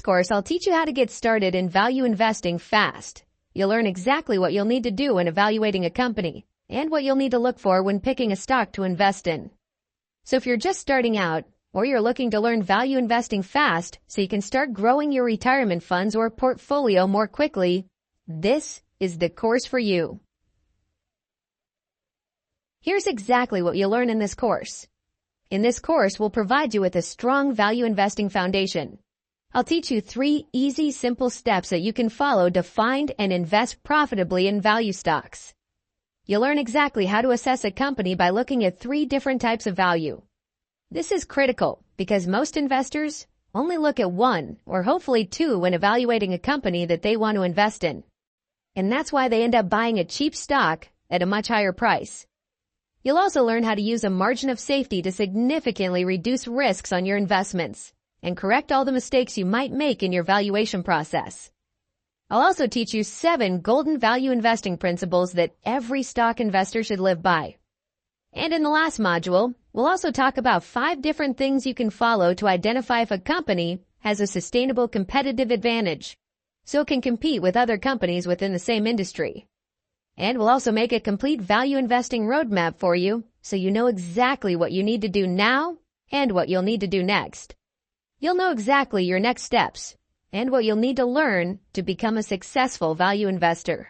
course, I'll teach you how to get started in value investing fast. You'll learn exactly what you'll need to do when evaluating a company and what you'll need to look for when picking a stock to invest in. So if you're just starting out or you're looking to learn value investing fast so you can start growing your retirement funds or portfolio more quickly, this is the course for you. Here's exactly what you'll learn in this course. In this course, we'll provide you with a strong value investing foundation. I'll teach you 3 easy, simple steps that you can follow to find and invest profitably in value stocks. You'll learn exactly how to assess a company by looking at 3 different types of value. This is critical because most investors only look at 1 or hopefully 2 when evaluating a company that they want to invest in. And that's why they end up buying a cheap stock at a much higher price. You'll also learn how to use a margin of safety to significantly reduce risks on your investments and correct all the mistakes you might make in your valuation process. I'll also teach you 7 golden value investing principles that every stock investor should live by. And in the last module, we'll also talk about 5 different things you can follow to identify if a company has a sustainable competitive advantage, so it can compete with other companies within the same industry. And we'll also make a complete value investing roadmap for you so you know exactly what you need to do now and what you'll need to do next. You'll know exactly your next steps and what you'll need to learn to become a successful value investor.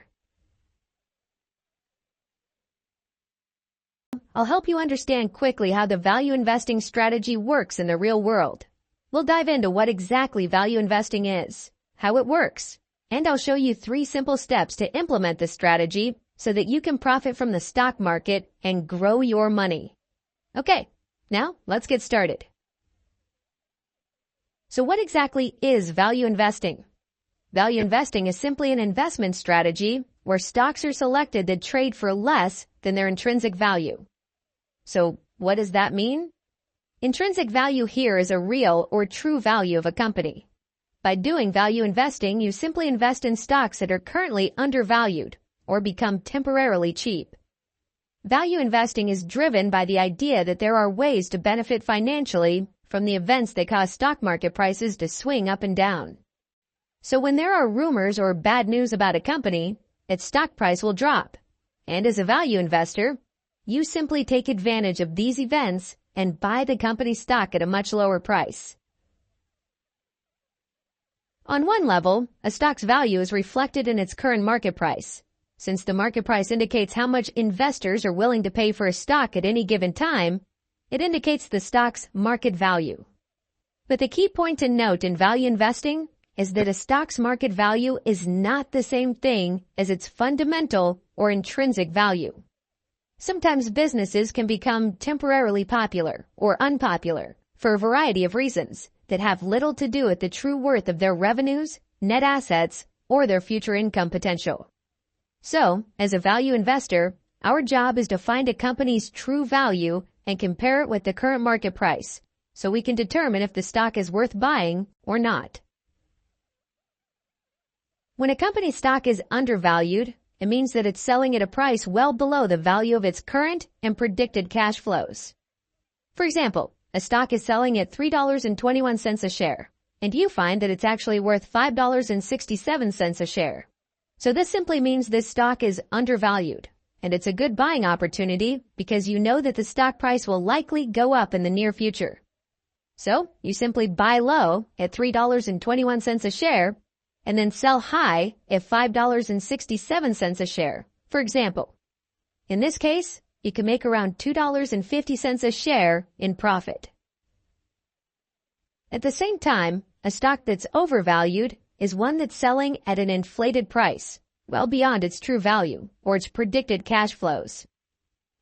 I'll help you understand quickly how the value investing strategy works in the real world. We'll dive into what exactly value investing is, how it works, and I'll show you 3 simple steps to implement this strategy so that you can profit from the stock market and grow your money. Okay, now let's get started. So what exactly is value investing? Value investing is simply an investment strategy where stocks are selected that trade for less than their intrinsic value. So what does that mean? Intrinsic value here is a real or true value of a company. By doing value investing, you simply invest in stocks that are currently undervalued or become temporarily cheap. Value investing is driven by the idea that there are ways to benefit financially from the events that cause stock market prices to swing up and down. So when there are rumors or bad news about a company, its stock price will drop. And as a value investor, you simply take advantage of these events and buy the company's stock at a much lower price. On one level, a stock's value is reflected in its current market price. Since the market price indicates how much investors are willing to pay for a stock at any given time, it indicates the stock's market value. But the key point to note in value investing is that a stock's market value is not the same thing as its fundamental or intrinsic value. Sometimes businesses can become temporarily popular or unpopular for a variety of reasons that have little to do with the true worth of their revenues, net assets, or their future income potential. So, as a value investor, our job is to find a company's true value and compare it with the current market price, so we can determine if the stock is worth buying or not. When a company's stock is undervalued, it means that it's selling at a price well below the value of its current and predicted cash flows. For example, a stock is selling at $3.21 a share, and you find that it's actually worth $5.67 a share. So this simply means this stock is undervalued, and it's a good buying opportunity because you know that the stock price will likely go up in the near future. So you simply buy low at $3.21 a share and then sell high at $5.67 a share. For example, in this case, you can make around $2.50 a share in profit. At the same time, a stock that's overvalued is one that's selling at an inflated price, well beyond its true value or its predicted cash flows.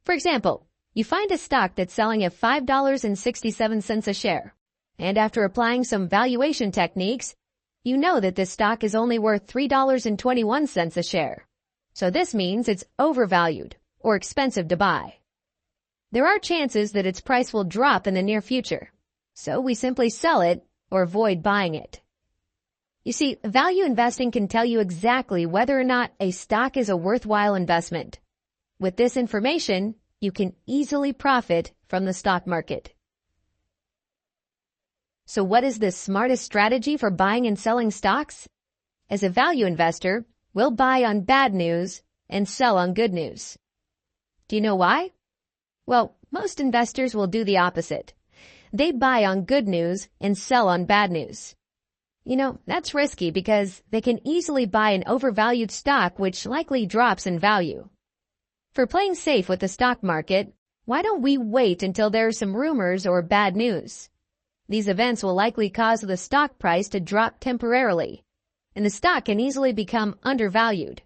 For example, you find a stock that's selling at $5.67 a share, and after applying some valuation techniques, you know that this stock is only worth $3.21 a share. So this means it's overvalued or expensive to buy. There are chances that its price will drop in the near future, so we simply sell it or avoid buying it. You see, value investing can tell you exactly whether or not a stock is a worthwhile investment. With this information, you can easily profit from the stock market. So what is the smartest strategy for buying and selling stocks? As a value investor, we'll buy on bad news and sell on good news. Do you know why? Well, most investors will do the opposite. They buy on good news and sell on bad news. You know, that's risky because they can easily buy an overvalued stock which likely drops in value. For playing safe with the stock market, why don't we wait until there are some rumors or bad news? These events will likely cause the stock price to drop temporarily, and the stock can easily become undervalued.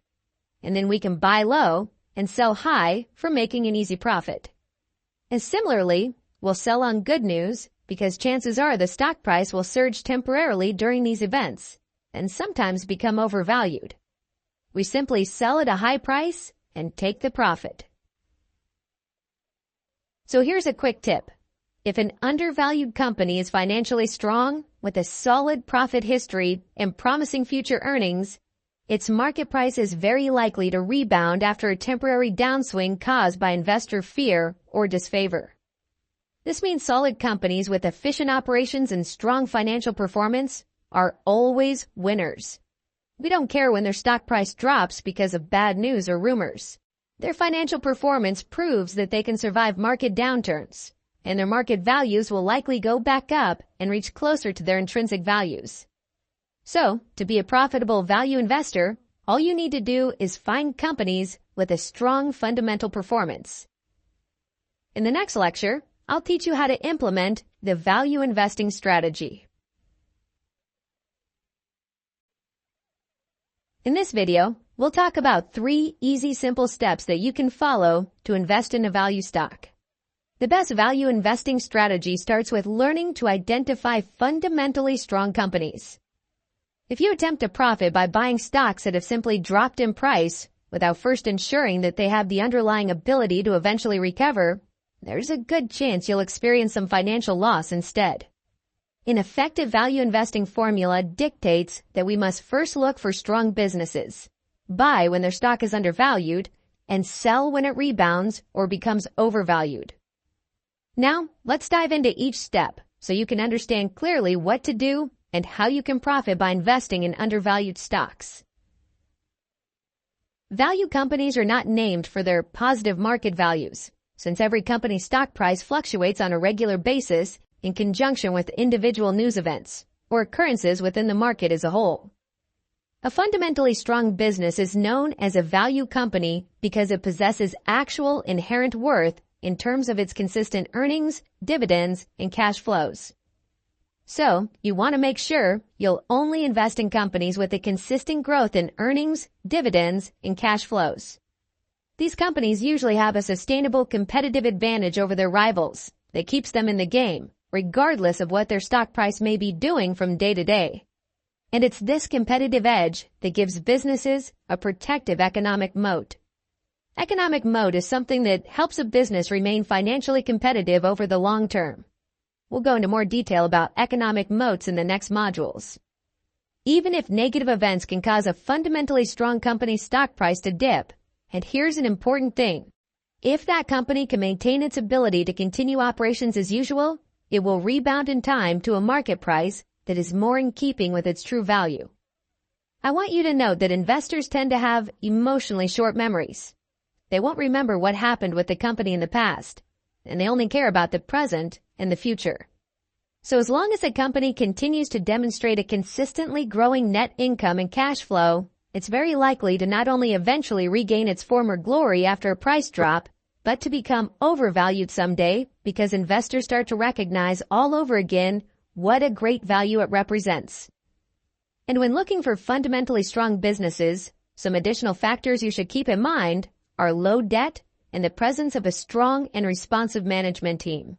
And then we can buy low and sell high for making an easy profit. And similarly, we'll sell on good news because chances are the stock price will surge temporarily during these events and sometimes become overvalued. We simply sell at a high price and take the profit. So here's a quick tip. If an undervalued company is financially strong with a solid profit history and promising future earnings, its market price is very likely to rebound after a temporary downswing caused by investor fear or disfavor. This means solid companies with efficient operations and strong financial performance are always winners. We don't care when their stock price drops because of bad news or rumors. Their financial performance proves that they can survive market downturns, and their market values will likely go back up and reach closer to their intrinsic values. So, to be a profitable value investor, all you need to do is find companies with a strong fundamental performance. In the next lecture, I'll teach you how to implement the value investing strategy. In this video, we'll talk about 3 easy, simple steps that you can follow to invest in a value stock. The best value investing strategy starts with learning to identify fundamentally strong companies. If you attempt to profit by buying stocks that have simply dropped in price without first ensuring that they have the underlying ability to eventually recover, there's a good chance you'll experience some financial loss instead. An effective value investing formula dictates that we must first look for strong businesses, buy when their stock is undervalued, and sell when it rebounds or becomes overvalued. Now, let's dive into each step so you can understand clearly what to do and how you can profit by investing in undervalued stocks. Value companies are not named for their positive market values, since every company's stock price fluctuates on a regular basis in conjunction with individual news events or occurrences within the market as a whole. A fundamentally strong business is known as a value company because it possesses actual inherent worth in terms of its consistent earnings, dividends, and cash flows. So, you want to make sure you'll only invest in companies with a consistent growth in earnings, dividends, and cash flows. These companies usually have a sustainable competitive advantage over their rivals that keeps them in the game, regardless of what their stock price may be doing from day to day. And it's this competitive edge that gives businesses a protective economic moat. Economic moat is something that helps a business remain financially competitive over the long term. We'll go into more detail about economic moats in the next modules. Even if negative events can cause a fundamentally strong company's stock price to dip, and here's an important thing. If that company can maintain its ability to continue operations as usual, it will rebound in time to a market price that is more in keeping with its true value. I want you to note that investors tend to have emotionally short memories. They won't remember what happened with the company in the past, and they only care about the present and the future. So as long as a company continues to demonstrate a consistently growing net income and cash flow, it's very likely to not only eventually regain its former glory after a price drop, but to become overvalued someday because investors start to recognize all over again what a great value it represents. And when looking for fundamentally strong businesses, some additional factors you should keep in mind are low debt and the presence of a strong and responsive management team.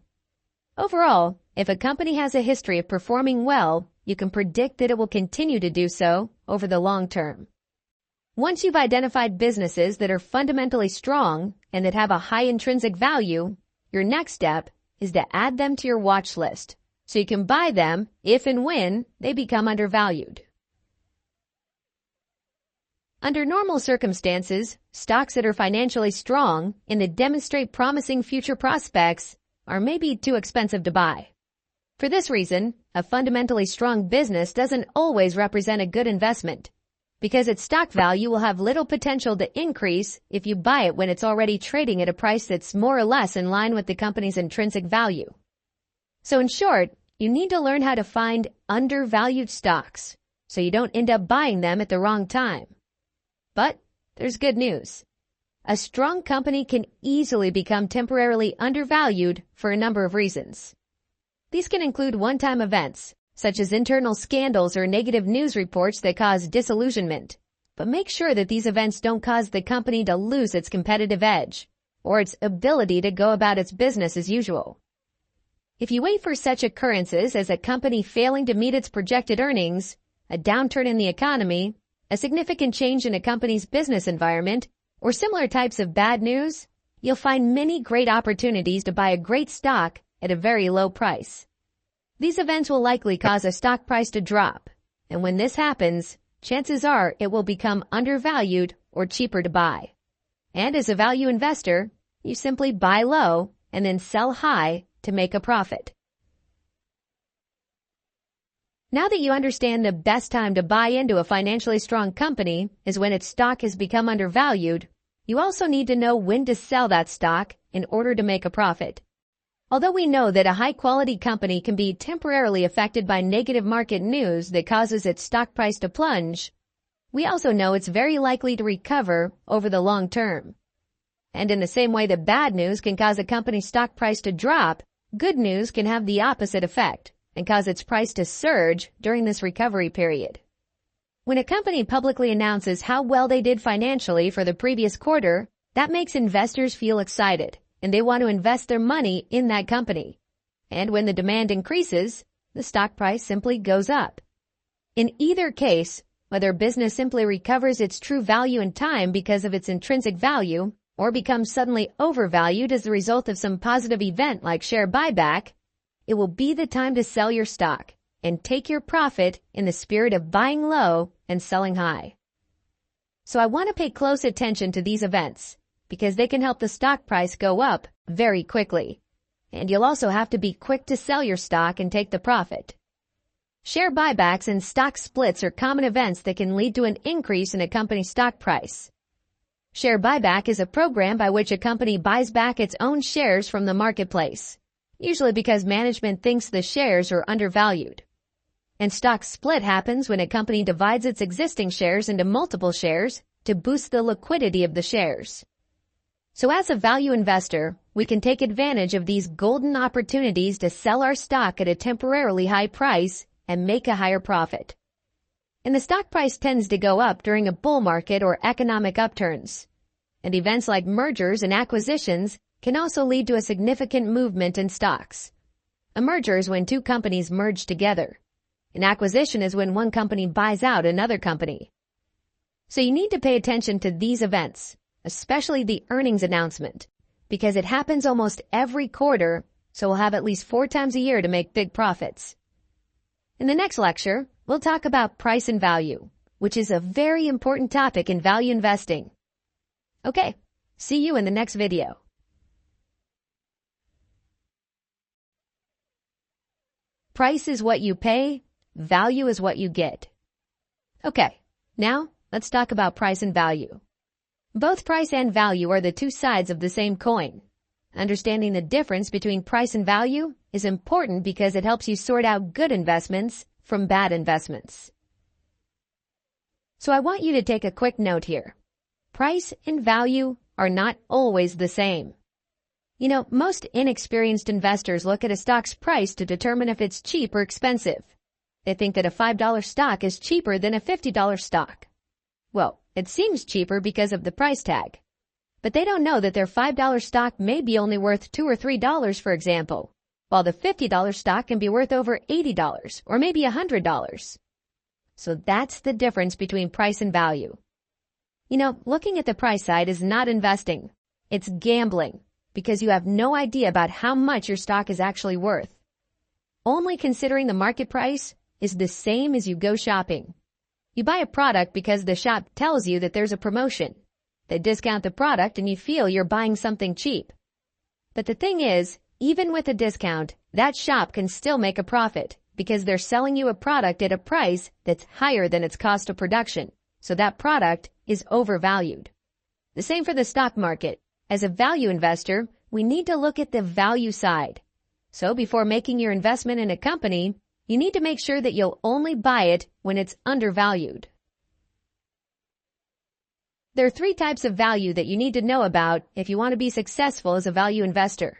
Overall, if a company has a history of performing well, you can predict that it will continue to do so over the long term. Once you've identified businesses that are fundamentally strong and that have a high intrinsic value, your next step is to add them to your watch list so you can buy them if and when they become undervalued. Under normal circumstances, stocks that are financially strong and that demonstrate promising future prospects are maybe too expensive to buy. For this reason, a fundamentally strong business doesn't always represent a good investment, because its stock value will have little potential to increase if you buy it when it's already trading at a price that's more or less in line with the company's intrinsic value. So in short, you need to learn how to find undervalued stocks so you don't end up buying them at the wrong time. But there's good news. A strong company can easily become temporarily undervalued for a number of reasons. These can include one-time events, such as internal scandals or negative news reports that cause disillusionment. But make sure that these events don't cause the company to lose its competitive edge or its ability to go about its business as usual. If you wait for such occurrences as a company failing to meet its projected earnings, a downturn in the economy, a significant change in a company's business environment, or similar types of bad news, you'll find many great opportunities to buy a great stock at a very low price. These events will likely cause a stock price to drop, and when this happens, chances are it will become undervalued or cheaper to buy. And as a value investor, you simply buy low and then sell high to make a profit. Now that you understand the best time to buy into a financially strong company is when its stock has become undervalued, you also need to know when to sell that stock in order to make a profit. Although we know that a high-quality company can be temporarily affected by negative market news that causes its stock price to plunge, we also know it's very likely to recover over the long term. And in the same way that bad news can cause a company's stock price to drop, good news can have the opposite effect and cause its price to surge during this recovery period. When a company publicly announces how well they did financially for the previous quarter, that makes investors feel excited, and they want to invest their money in that company. And when the demand increases, the stock price simply goes up. In either case, whether a business simply recovers its true value in time because of its intrinsic value, or becomes suddenly overvalued as a result of some positive event like share buyback, it will be the time to sell your stock and take your profit in the spirit of buying low and selling high. So I want to pay close attention to these events because they can help the stock price go up very quickly. And you'll also have to be quick to sell your stock and take the profit. Share buybacks and stock splits are common events that can lead to an increase in a company's stock price. Share buyback is a program by which a company buys back its own shares from the marketplace, usually because management thinks the shares are undervalued. And stock split happens when a company divides its existing shares into multiple shares to boost the liquidity of the shares. So as a value investor, we can take advantage of these golden opportunities to sell our stock at a temporarily high price and make a higher profit. And the stock price tends to go up during a bull market or economic upturns. And events like mergers and acquisitions can also lead to a significant movement in stocks. A merger is when two companies merge together. An acquisition is when one company buys out another company. So you need to pay attention to these events, especially the earnings announcement, because it happens almost every quarter, so we'll have at least 4 times a year to make big profits. In the next lecture, we'll talk about price and value, which is a very important topic in value investing. Okay, see you in the next video. Price is what you pay, value is what you get. Okay, now let's talk about price and value. Both price and value are the two sides of the same coin. Understanding the difference between price and value is important because it helps you sort out good investments from bad investments. So I want you to take a quick note here. Price and value are not always the same. You know, most inexperienced investors look at a stock's price to determine if it's cheap or expensive. They think that a $5 stock is cheaper than a $50 stock. Well, it seems cheaper because of the price tag. But they don't know that their $5 stock may be only worth $2 or $3, for example, while the $50 stock can be worth over $80 or maybe $100. So that's the difference between price and value. You know, looking at the price side is not investing. It's gambling because you have no idea about how much your stock is actually worth. Only considering the market price is the same as you go shopping. You buy a product because the shop tells you that there's a promotion. They discount the product and you feel you're buying something cheap. But the thing is, Even with a discount, that shop can still make a profit because they're selling you a product at a price that's higher than its cost of production, so that product is overvalued. The same for the stock market. As a value investor, we need to look at the value side. So before making your investment in a company, you need to make sure that you'll only buy it when it's undervalued. There are 3 types of value that you need to know about if you want to be successful as a value investor.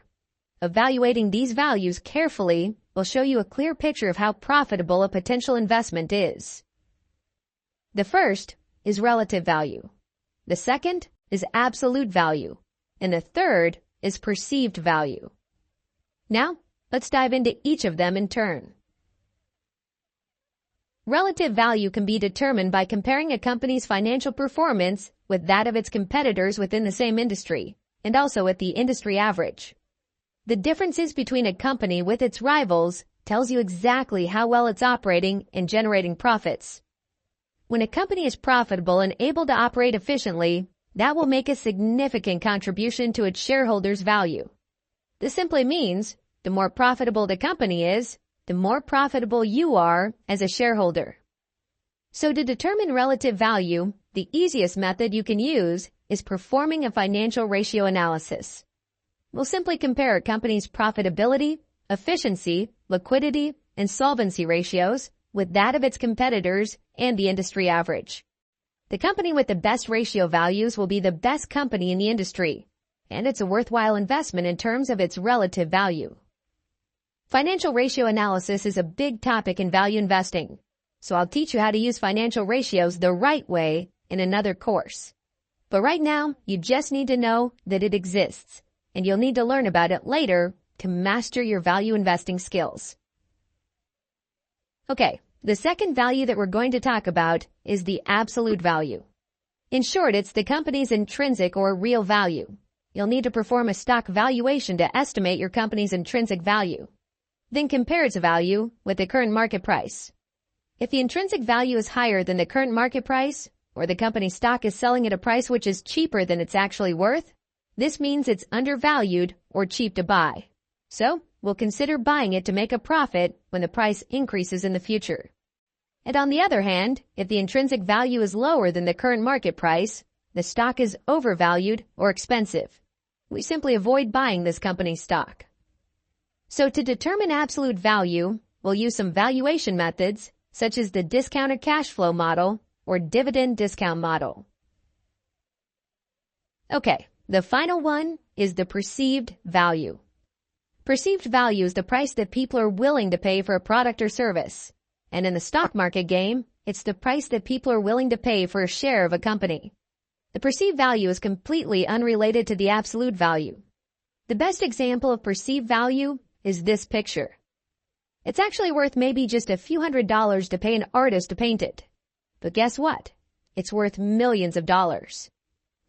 Evaluating these values carefully will show you a clear picture of how profitable a potential investment is. The first is relative value. The second is absolute value. And the third is perceived value. Now, let's dive into each of them in turn. Relative value can be determined by comparing a company's financial performance with that of its competitors within the same industry, and also with the industry average. The differences between a company with its rivals tells you exactly how well it's operating and generating profits. When a company is profitable and able to operate efficiently, that will make a significant contribution to its shareholders' value. This simply means the more profitable the company is, the more profitable you are as a shareholder. So to determine relative value, the easiest method you can use is performing a financial ratio analysis. We'll simply compare a company's profitability, efficiency, liquidity, and solvency ratios with that of its competitors and the industry average. The company with the best ratio values will be the best company in the industry, and it's a worthwhile investment in terms of its relative value. Financial ratio analysis is a big topic in value investing, so I'll teach you how to use financial ratios the right way in another course. But right now, you just need to know that it exists, and you'll need to learn about it later to master your value investing skills. Okay, the second value that we're going to talk about is the absolute value. In short, it's the company's intrinsic or real value. You'll need to perform a stock valuation to estimate your company's intrinsic value. Then compare its value with the current market price. If the intrinsic value is higher than the current market price, or the company's stock is selling at a price which is cheaper than it's actually worth, this means it's undervalued or cheap to buy. So, we'll consider buying it to make a profit when the price increases in the future. And on the other hand, if the intrinsic value is lower than the current market price, the stock is overvalued or expensive. We simply avoid buying this company's stock. So to determine absolute value, we'll use some valuation methods such as the discounted cash flow model or dividend discount model. Okay, the final one is the perceived value. Perceived value is the price that people are willing to pay for a product or service. And in the stock market game, it's the price that people are willing to pay for a share of a company. The perceived value is completely unrelated to the absolute value. The best example of perceived value is this picture. It's actually worth maybe just a few $100s to pay an artist to paint it. But guess what? It's worth millions of dollars.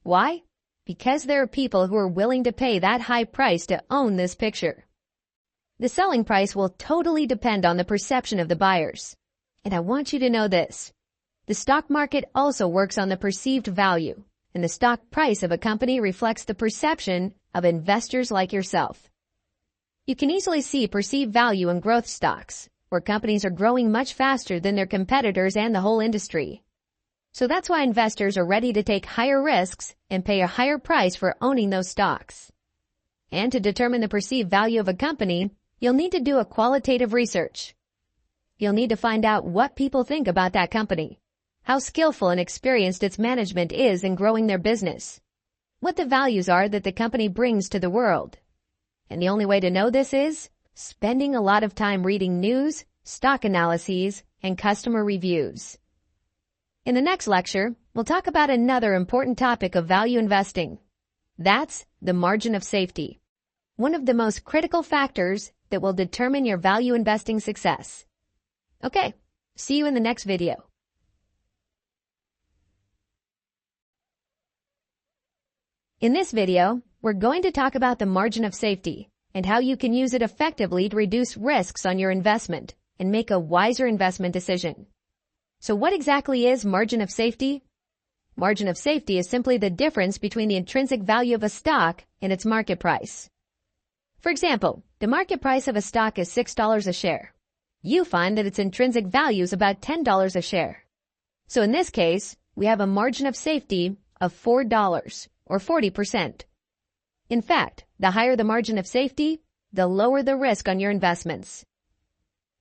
Why? Because there are people who are willing to pay that high price to own this picture. The selling price will totally depend on the perception of the buyers. And I want you to know this. The stock market also works on the perceived value, and the stock price of a company reflects the perception of investors like yourself. You can easily see perceived value in growth stocks, where companies are growing much faster than their competitors and the whole industry. So that's why investors are ready to take higher risks and pay a higher price for owning those stocks. And to determine the perceived value of a company, you'll need to do a qualitative research. You'll need to find out what people think about that company, how skillful and experienced its management is in growing their business, what the values are that the company brings to the world. And the only way to know this is spending a lot of time reading news, stock analyses, and customer reviews. In the next lecture, we'll talk about another important topic of value investing. That's the margin of safety, one of the most critical factors that will determine your value investing success. Okay, see you in the next video. In this video, we're going to talk about the margin of safety and how you can use it effectively to reduce risks on your investment and make a wiser investment decision. So what exactly is margin of safety? Margin of safety is simply the difference between the intrinsic value of a stock and its market price. For example, the market price of a stock is $6 a share. You find that its intrinsic value is about $10 a share. So in this case, we have a margin of safety of $4 or 40%. In fact, the higher the margin of safety, the lower the risk on your investments.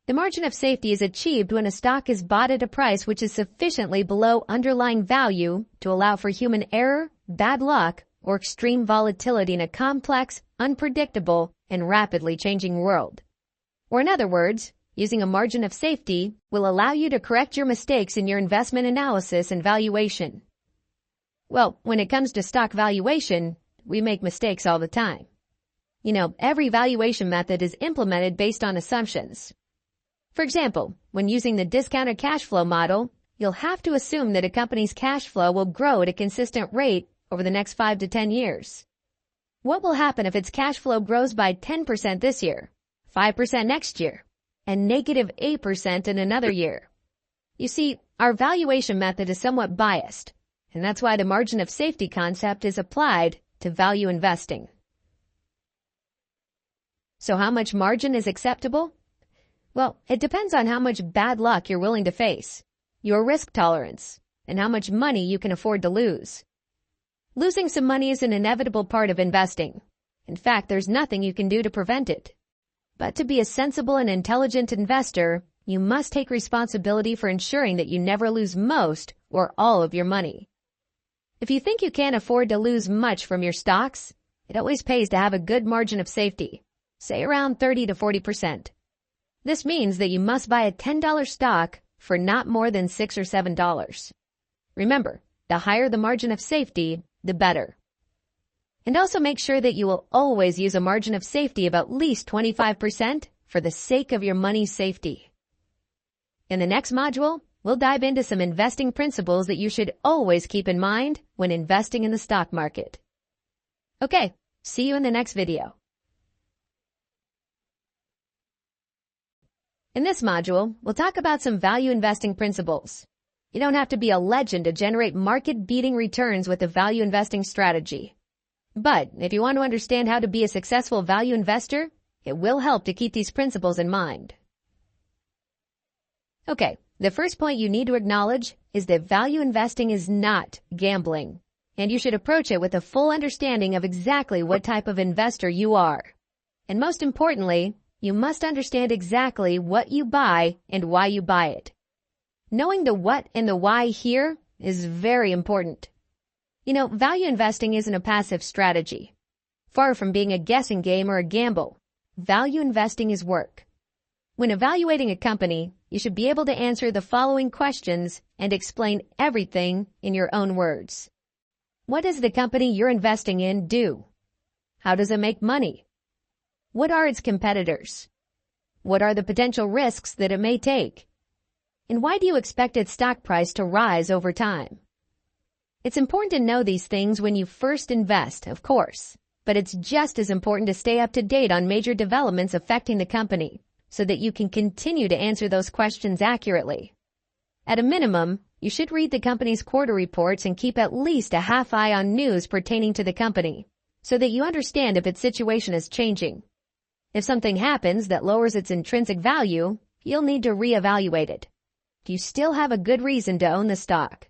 The margin of safety is achieved when a stock is bought at a price which is sufficiently below underlying value to allow for human error, bad luck, or extreme volatility in a complex, unpredictable, and rapidly changing world. Or in other words, using a margin of safety will allow you to correct your mistakes in your investment analysis and valuation. Well, when it comes to stock valuation, we make mistakes all the time. Every valuation method is implemented based on assumptions. For example, when using the discounted cash flow model, you'll have to assume that a company's cash flow will grow at a consistent rate over the next 5 to 10 years. What will happen if its cash flow grows by 10% this year, 5% next year, and negative 8% in another year? You see, our valuation method is somewhat biased, and that's why the margin of safety concept is applied to value investing. So how much margin is acceptable? Well, it depends on how much bad luck you're willing to face, your risk tolerance, and how much money you can afford to lose. Losing some money is an inevitable part of investing. In fact, there's nothing you can do to prevent it. But to be a sensible and intelligent investor, you must take responsibility for ensuring that you never lose most or all of your money. If you think you can't afford to lose much from your stocks, it always pays to have a good margin of safety, say around 30 to 40%. This means that you must buy a $10 stock for not more than $6 or $7. Remember, the higher the margin of safety, the better. And also make sure that you will always use a margin of safety of at least 25% for the sake of your money's safety. In the next module, we'll dive into some investing principles that you should always keep in mind when investing in the stock market. Okay, see you in the next video. In this module, we'll talk about some value investing principles. You don't have to be a legend to generate market-beating returns with a value investing strategy. But if you want to understand how to be a successful value investor, it will help to keep these principles in mind. Okay, the first point you need to acknowledge is that value investing is not gambling, and you should approach it with a full understanding of exactly what type of investor you are. And most importantly, you must understand exactly what you buy and why you buy it. Knowing the what and the why here is very important. Value investing isn't a passive strategy. Far from being a guessing game or a gamble, value investing is work. When evaluating a company, you should be able to answer the following questions and explain everything in your own words. What does the company you're investing in do? How does it make money? What are its competitors? What are the potential risks that it may take? And why do you expect its stock price to rise over time? It's important to know these things when you first invest, of course, but it's just as important to stay up to date on major developments affecting the company so that you can continue to answer those questions accurately. At a minimum, you should read the company's quarter reports and keep at least a half eye on news pertaining to the company so that you understand if its situation is changing. If something happens that lowers its intrinsic value, you'll need to reevaluate it. Do you still have a good reason to own the stock?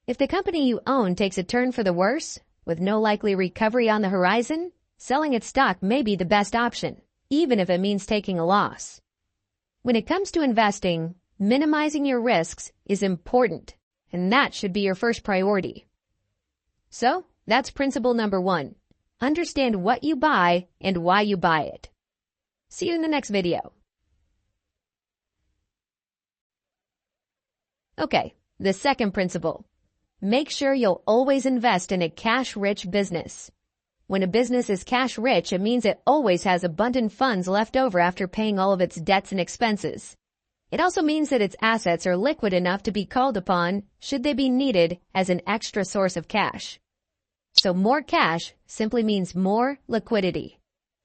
If the company you own takes a turn for the worse, with no likely recovery on the horizon, selling its stock may be the best option, even if it means taking a loss. When it comes to investing, minimizing your risks is important, and that should be your first priority. So, that's principle number 1. Understand what you buy and why you buy it. See you in the next video. Okay, the second principle. Make sure you'll always invest in a cash-rich business. When a business is cash-rich, it means it always has abundant funds left over after paying all of its debts and expenses. It also means that its assets are liquid enough to be called upon should they be needed as an extra source of cash. So more cash simply means more liquidity.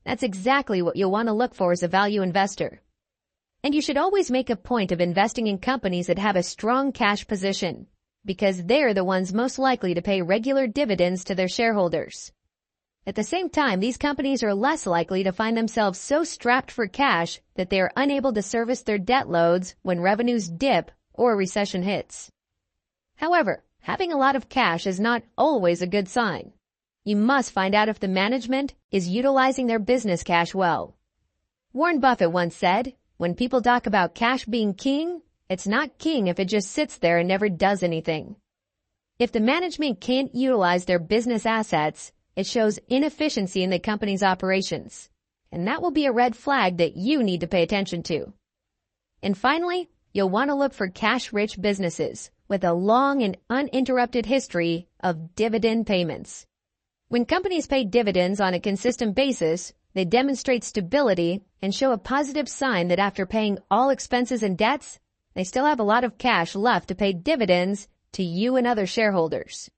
That's exactly what you'll want to look for as a value investor. And you should always make a point of investing in companies that have a strong cash position, because they're the ones most likely to pay regular dividends to their shareholders. At the same time, these companies are less likely to find themselves so strapped for cash that they are unable to service their debt loads when revenues dip or a recession hits. However, having a lot of cash is not always a good sign. You must find out if the management is utilizing their business cash well. Warren Buffett once said, "When people talk about cash being king, it's not king if it just sits there and never does anything." If the management can't utilize their business assets, it shows inefficiency in the company's operations, and that will be a red flag that you need to pay attention to. And finally, you'll want to look for cash-rich businesses with a long and uninterrupted history of dividend payments. When companies pay dividends on a consistent basis, they demonstrate stability and show a positive sign that after paying all expenses and debts, they still have a lot of cash left to pay dividends to you and other shareholders.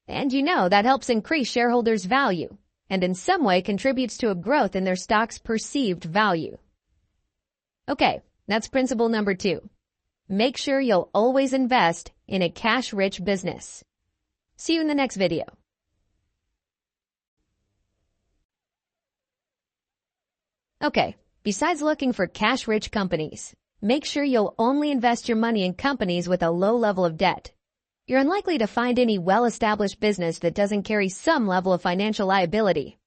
And that helps increase shareholders' value and in some way contributes to a growth in their stock's perceived value. Okay, that's principle number 2. Make sure you'll always invest in a cash-rich business. See you in the next video. Okay, besides looking for cash-rich companies, make sure you'll only invest your money in companies with a low level of debt. You're unlikely to find any well-established business that doesn't carry some level of financial liability.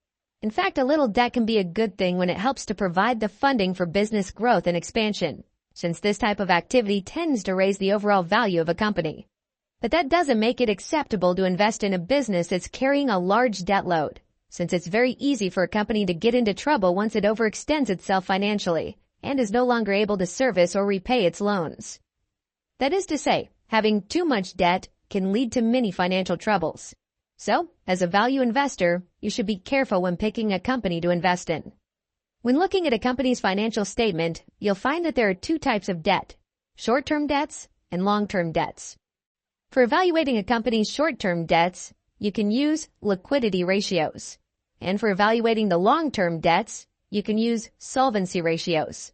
In fact, a little debt can be a good thing when it helps to provide the funding for business growth and expansion, since this type of activity tends to raise the overall value of a company. But that doesn't make it acceptable to invest in a business that's carrying a large debt load, since it's very easy for a company to get into trouble once it overextends itself financially and is no longer able to service or repay its loans. That is to say, having too much debt can lead to many financial troubles. So, as a value investor, you should be careful when picking a company to invest in. When looking at a company's financial statement, you'll find that there are 2 types of debt: short-term debts and long-term debts. For evaluating a company's short-term debts, you can use liquidity ratios. And for evaluating the long-term debts, you can use solvency ratios.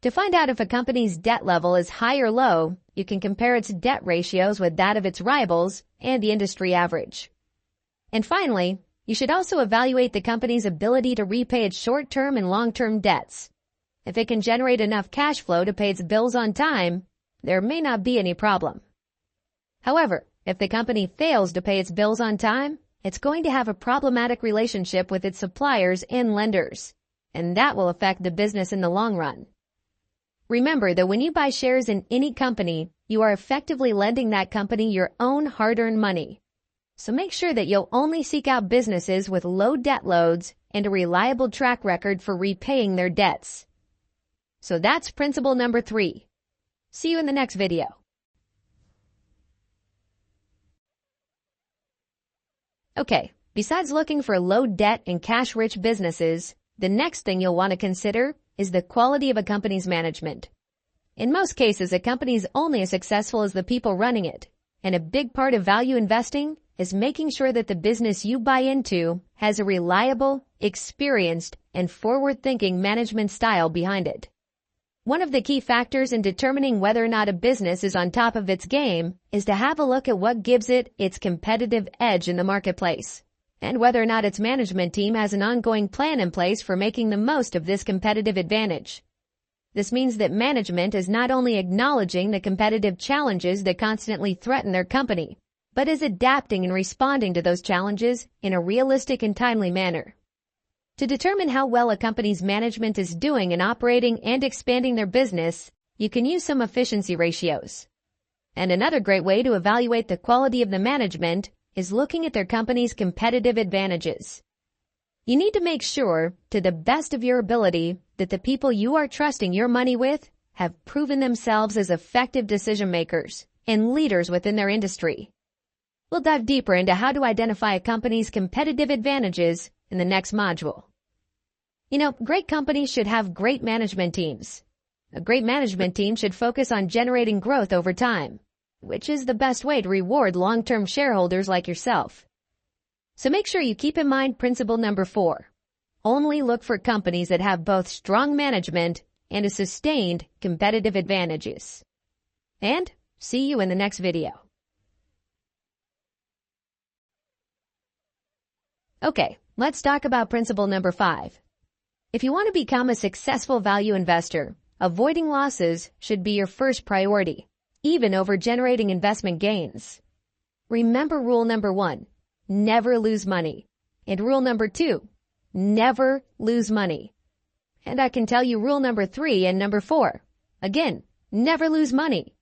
To find out if a company's debt level is high or low, you can compare its debt ratios with that of its rivals and the industry average. And finally, you should also evaluate the company's ability to repay its short-term and long-term debts. If it can generate enough cash flow to pay its bills on time, there may not be any problem. However, if the company fails to pay its bills on time, it's going to have a problematic relationship with its suppliers and lenders, and that will affect the business in the long run. Remember that when you buy shares in any company, you are effectively lending that company your own hard-earned money. So make sure that you'll only seek out businesses with low debt loads and a reliable track record for repaying their debts. So that's principle number 3. See you in the next video. Okay, besides looking for low debt and cash-rich businesses, the next thing you'll want to consider is the quality of a company's management. In most cases, a company is only as successful as the people running it, and a big part of value investing is making sure that the business you buy into has a reliable, experienced, and forward-thinking management style behind it. One of the key factors in determining whether or not a business is on top of its game is to have a look at what gives it its competitive edge in the marketplace, and whether or not its management team has an ongoing plan in place for making the most of this competitive advantage. This means that management is not only acknowledging the competitive challenges that constantly threaten their company, but is adapting and responding to those challenges in a realistic and timely manner. To determine how well a company's management is doing in operating and expanding their business, you can use some efficiency ratios. And another great way to evaluate the quality of the management is looking at their company's competitive advantages. You need to make sure, to the best of your ability, that the people you are trusting your money with have proven themselves as effective decision makers and leaders within their industry. We'll dive deeper into how to identify a company's competitive advantages in the next module. Great companies should have great management teams. A great management team should focus on generating growth over time, which is the best way to reward long-term shareholders like yourself. So make sure you keep in mind principle number 4. Only look for companies that have both strong management and a sustained competitive advantages. And see you in the next video. Okay, let's talk about principle number 5. If you want to become a successful value investor, avoiding losses should be your first priority, even over generating investment gains. Remember rule number 1, never lose money. And rule number 2, never lose money. And I can tell you rule number 3 and number 4. Again, never lose money.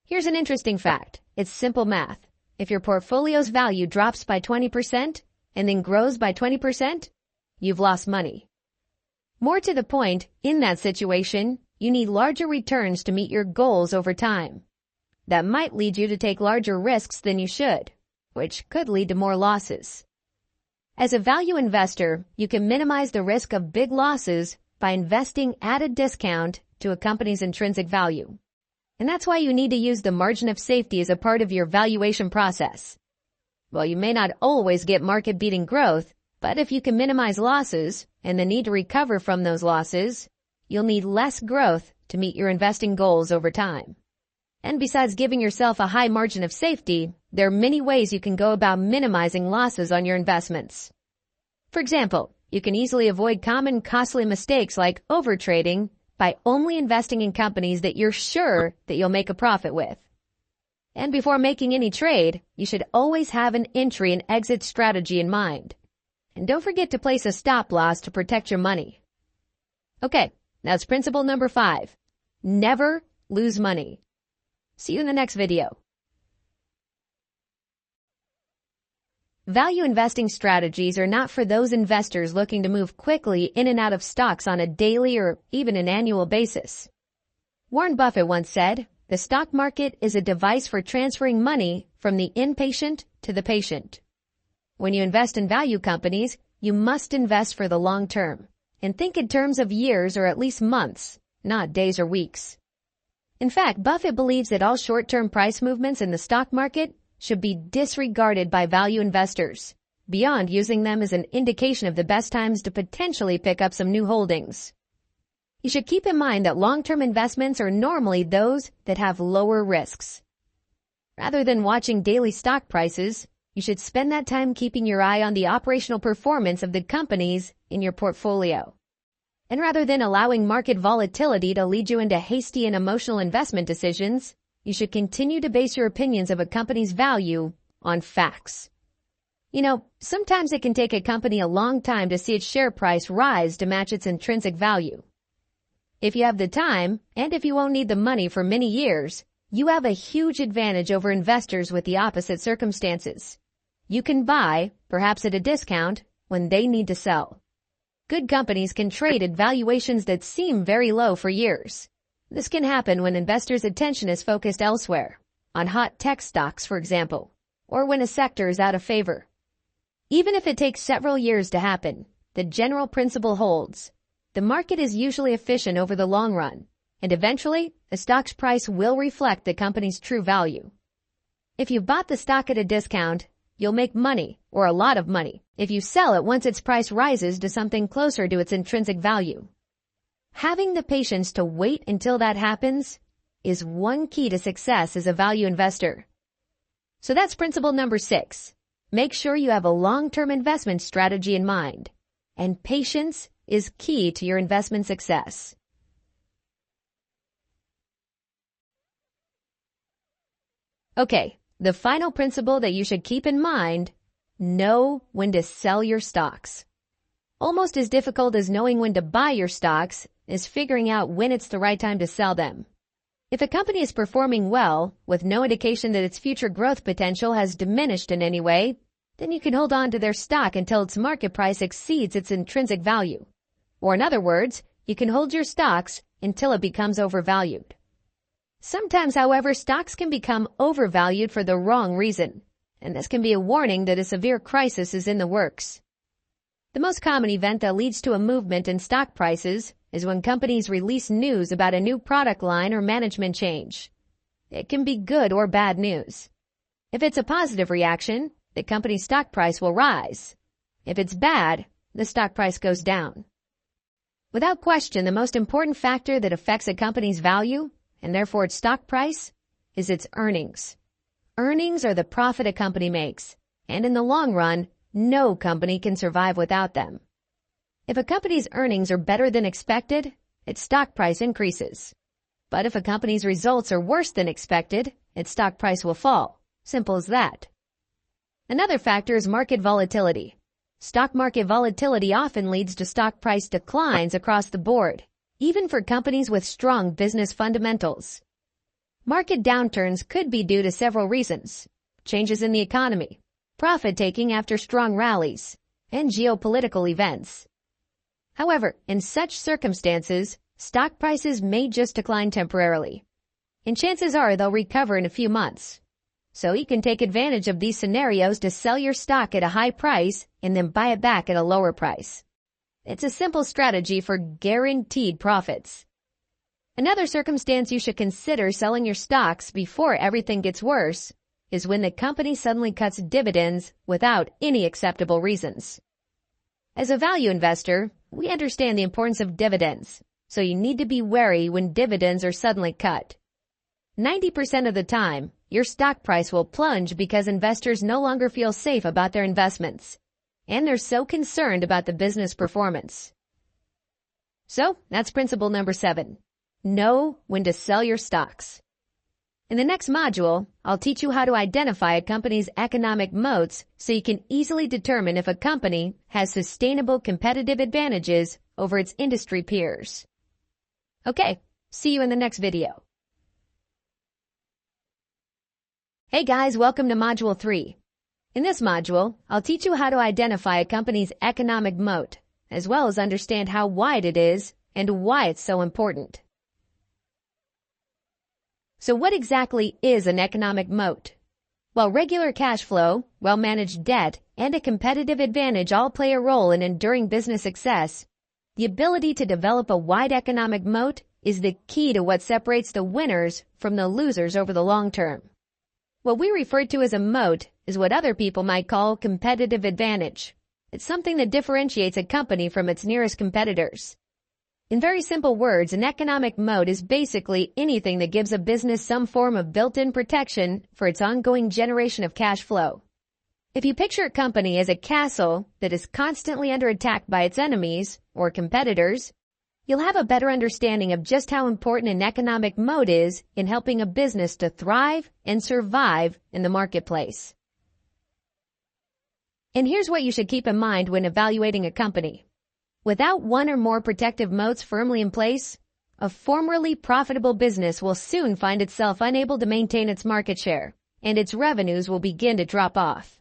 Here's an interesting fact. It's simple math. If your portfolio's value drops by 20% and then grows by 20%, you've lost money. More to the point, in that situation, you need larger returns to meet your goals over time. That might lead you to take larger risks than you should, which could lead to more losses. As a value investor, you can minimize the risk of big losses by investing at a discount to a company's intrinsic value. And that's why you need to use the margin of safety as a part of your valuation process. Well, you may not always get market-beating growth, but if you can minimize losses and the need to recover from those losses, you'll need less growth to meet your investing goals over time. And besides giving yourself a high margin of safety, there are many ways you can go about minimizing losses on your investments. For example, you can easily avoid common costly mistakes like overtrading by only investing in companies that you're sure that you'll make a profit with. And before making any trade, you should always have an entry and exit strategy in mind. And don't forget to place a stop loss to protect your money. Okay, that's principle number 5. Never lose money. See you in the next video. Value investing strategies are not for those investors looking to move quickly in and out of stocks on a daily or even an annual basis. Warren Buffett once said, "The stock market is a device for transferring money from the inpatient to the patient." When you invest in value companies, you must invest for the long term and think in terms of years or at least months, not days or weeks. In fact, Buffett believes that all short-term price movements in the stock market should be disregarded by value investors, beyond using them as an indication of the best times to potentially pick up some new holdings. You should keep in mind that long-term investments are normally those that have lower risks. Rather than watching daily stock prices, you should spend that time keeping your eye on the operational performance of the companies in your portfolio. And rather than allowing market volatility to lead you into hasty and emotional investment decisions, you should continue to base your opinions of a company's value on facts. You know, sometimes it can take a company a long time to see its share price rise to match its intrinsic value. If you have the time, and if you won't need the money for many years, you have a huge advantage over investors with the opposite circumstances. You can buy, perhaps at a discount, when they need to sell. Good companies can trade at valuations that seem very low for years. This can happen when investors' attention is focused elsewhere, on hot tech stocks, for example, or when a sector is out of favor. Even if it takes several years to happen, the general principle holds. The market is usually efficient over the long run, and eventually, the stock's price will reflect the company's true value. If you bought the stock at a discount, you'll make money, or a lot of money, if you sell it once its price rises to something closer to its intrinsic value. Having the patience to wait until that happens is one key to success as a value investor. So that's principle number 6. Make sure you have a long-term investment strategy in mind, and patience is key to your investment success. Okay, the final principle that you should keep in mind, know when to sell your stocks. Almost as difficult as knowing when to buy your stocks is figuring out when it's the right time to sell them. If a company is performing well, with no indication that its future growth potential has diminished in any way, then you can hold on to their stock until its market price exceeds its intrinsic value. Or in other words, you can hold your stocks until it becomes overvalued. Sometimes, however, stocks can become overvalued for the wrong reason, and this can be a warning that a severe crisis is in the works. The most common event that leads to a movement in stock prices is when companies release news about a new product line or management change. It can be good or bad news. If it's a positive reaction, the company's stock price will rise. If it's bad, the stock price goes down. Without question, the most important factor that affects a company's value, and therefore its stock price, is its earnings. Earnings are the profit a company makes, and in the long run, No company can survive without them. If a company's earnings are better than expected, its stock price increases. But if a company's results are worse than expected, its stock price will fall. Simple as that. Another factor is market volatility. Stock market volatility often leads to stock price declines across the board, even for companies with strong business fundamentals. Market downturns could be due to several reasons: changes in the economy, profit-taking after strong rallies, and geopolitical events. However, in such circumstances, stock prices may just decline temporarily, and chances are they'll recover in a few months. So you can take advantage of these scenarios to sell your stock at a high price and then buy it back at a lower price. It's a simple strategy for guaranteed profits. Another circumstance you should consider selling your stocks before everything gets worse is when the company suddenly cuts dividends without any acceptable reasons. As a value investor, we understand the importance of dividends, so you need to be wary when dividends are suddenly cut. 90% of the time, your stock price will plunge because investors no longer feel safe about their investments, and they're so concerned about the business performance. So, that's principle number 7. Know when to sell your stocks. In the next module, I'll teach you how to identify a company's economic moats so you can easily determine if a company has sustainable competitive advantages over its industry peers. Okay, see you in the next video. Hey guys, welcome to Module 3. In this module, I'll teach you how to identify a company's economic moat, as well as understand how wide it is and why it's so important. So what exactly is an economic moat? While regular cash flow, well-managed debt, and a competitive advantage all play a role in enduring business success, the ability to develop a wide economic moat is the key to what separates the winners from the losers over the long term. What we refer to as a moat is what other people might call competitive advantage. It's something that differentiates a company from its nearest competitors. In very simple words, an economic moat is basically anything that gives a business some form of built-in protection for its ongoing generation of cash flow. If you picture a company as a castle that is constantly under attack by its enemies or competitors, you'll have a better understanding of just how important an economic moat is in helping a business to thrive and survive in the marketplace. And here's what you should keep in mind when evaluating a company. Without one or more protective moats firmly in place, a formerly profitable business will soon find itself unable to maintain its market share, and its revenues will begin to drop off.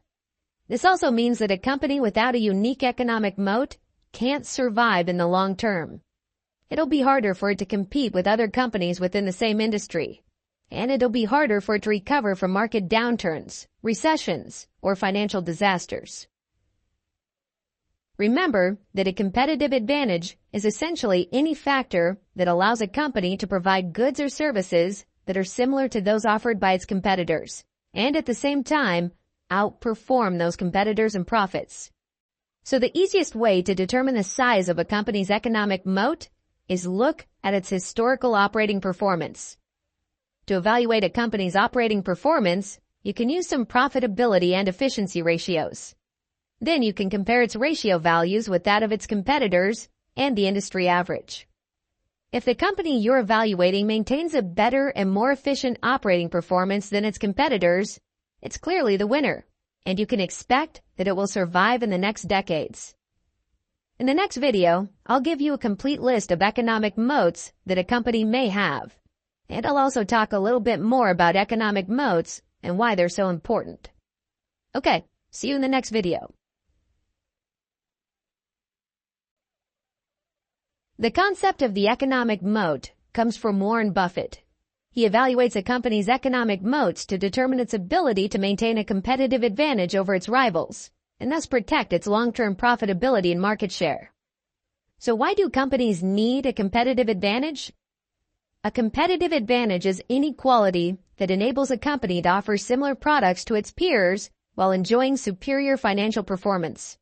This also means that a company without a unique economic moat can't survive in the long term. It'll be harder for it to compete with other companies within the same industry, and it'll be harder for it to recover from market downturns, recessions, or financial disasters. Remember that a competitive advantage is essentially any factor that allows a company to provide goods or services that are similar to those offered by its competitors, and at the same time, outperform those competitors in profits. So the easiest way to determine the size of a company's economic moat is look at its historical operating performance. To evaluate a company's operating performance, you can use some profitability and efficiency ratios. Then you can compare its ratio values with that of its competitors and the industry average. If the company you're evaluating maintains a better and more efficient operating performance than its competitors, it's clearly the winner, and you can expect that it will survive in the next decades. In the next video, I'll give you a complete list of economic moats that a company may have, and I'll also talk a little bit more about economic moats and why they're so important. Okay, see you in the next video. The concept of the economic moat comes from Warren Buffett. He evaluates a company's economic moats to determine its ability to maintain a competitive advantage over its rivals, and thus protect its long-term profitability and market share. So why do companies need a competitive advantage? A competitive advantage is any quality that enables a company to offer similar products to its peers while enjoying superior financial performance.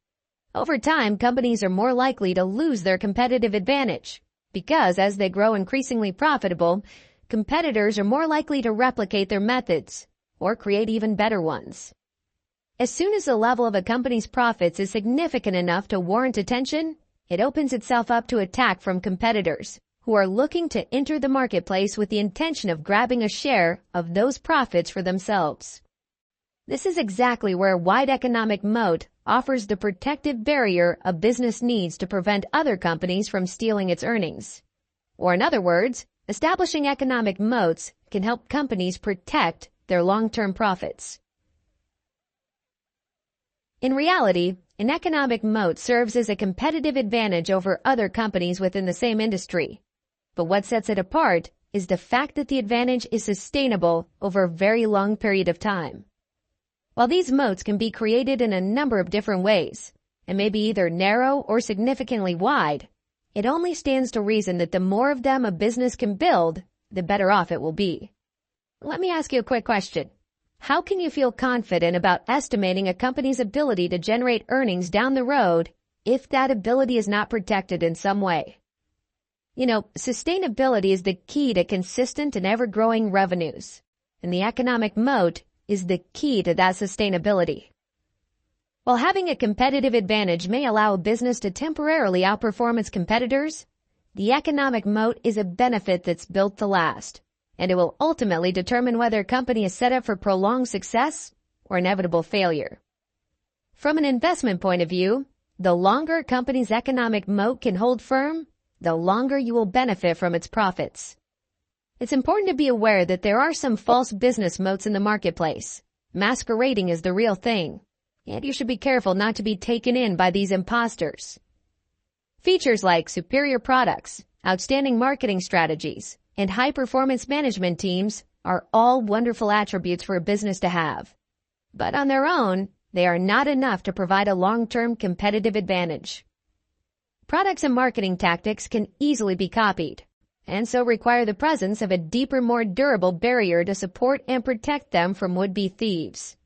Over time, companies are more likely to lose their competitive advantage because as they grow increasingly profitable, competitors are more likely to replicate their methods or create even better ones. As soon as the level of a company's profits is significant enough to warrant attention, it opens itself up to attack from competitors who are looking to enter the marketplace with the intention of grabbing a share of those profits for themselves. This is exactly where a wide economic moat offers the protective barrier a business needs to prevent other companies from stealing its earnings. Or in other words, establishing economic moats can help companies protect their long-term profits. In reality, an economic moat serves as a competitive advantage over other companies within the same industry. But what sets it apart is the fact that the advantage is sustainable over a very long period of time. While these moats can be created in a number of different ways, and may be either narrow or significantly wide, it only stands to reason that the more of them a business can build, the better off it will be. Let me ask you a quick question. How can you feel confident about estimating a company's ability to generate earnings down the road if that ability is not protected in some way? Sustainability is the key to consistent and ever-growing revenues, and the economic moat is the key to that sustainability. While having a competitive advantage may allow a business to temporarily outperform its competitors, the economic moat is a benefit that's built to last, and it will ultimately determine whether a company is set up for prolonged success or inevitable failure. From an investment point of view, the longer a company's economic moat can hold firm, the longer you will benefit from its profits. It's important to be aware that there are some false business moats in the marketplace, masquerading as the real thing, and you should be careful not to be taken in by these imposters. Features like superior products, outstanding marketing strategies, and high-performance management teams are all wonderful attributes for a business to have. But on their own, they are not enough to provide a long-term competitive advantage. Products and marketing tactics can easily be copied, and so require the presence of a deeper, more durable barrier to support and protect them from would-be thieves.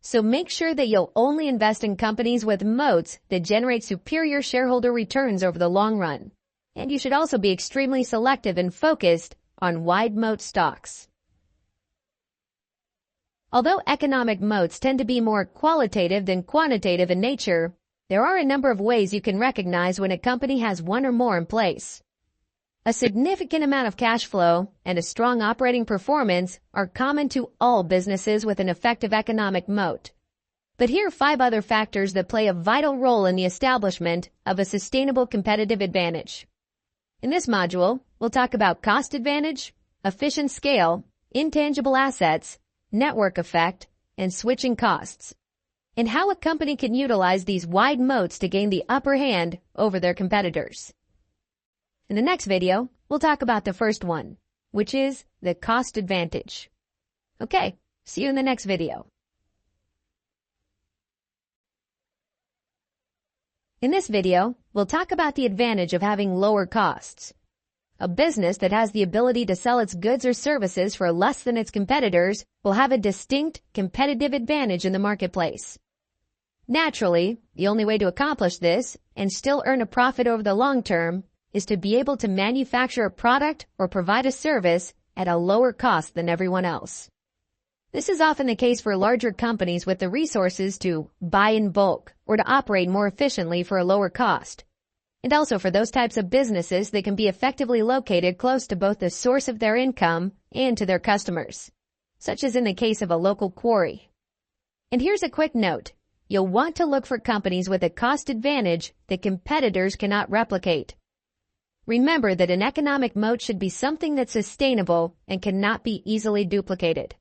So make sure that you'll only invest in companies with moats that generate superior shareholder returns over the long run. And you should also be extremely selective and focused on wide moat stocks. Although economic moats tend to be more qualitative than quantitative in nature, there are a number of ways you can recognize when a company has one or more in place. A significant amount of cash flow and a strong operating performance are common to all businesses with an effective economic moat. But here are 5 other factors that play a vital role in the establishment of a sustainable competitive advantage. In this module, we'll talk about cost advantage, efficient scale, intangible assets, network effect, and switching costs, and how a company can utilize these wide moats to gain the upper hand over their competitors. In the next video, we'll talk about the first one, which is the cost advantage. Okay, see you in the next video. In this video, we'll talk about the advantage of having lower costs. A business that has the ability to sell its goods or services for less than its competitors will have a distinct competitive advantage in the marketplace. Naturally, the only way to accomplish this and still earn a profit over the long term is to be able to manufacture a product or provide a service at a lower cost than everyone else. This is often the case for larger companies with the resources to buy in bulk or to operate more efficiently for a lower cost, and also for those types of businesses that can be effectively located close to both the source of their income and to their customers, such as in the case of a local quarry. And here's a quick note. You'll want to look for companies with a cost advantage that competitors cannot replicate. Remember that an economic moat should be something that's sustainable and cannot be easily duplicated.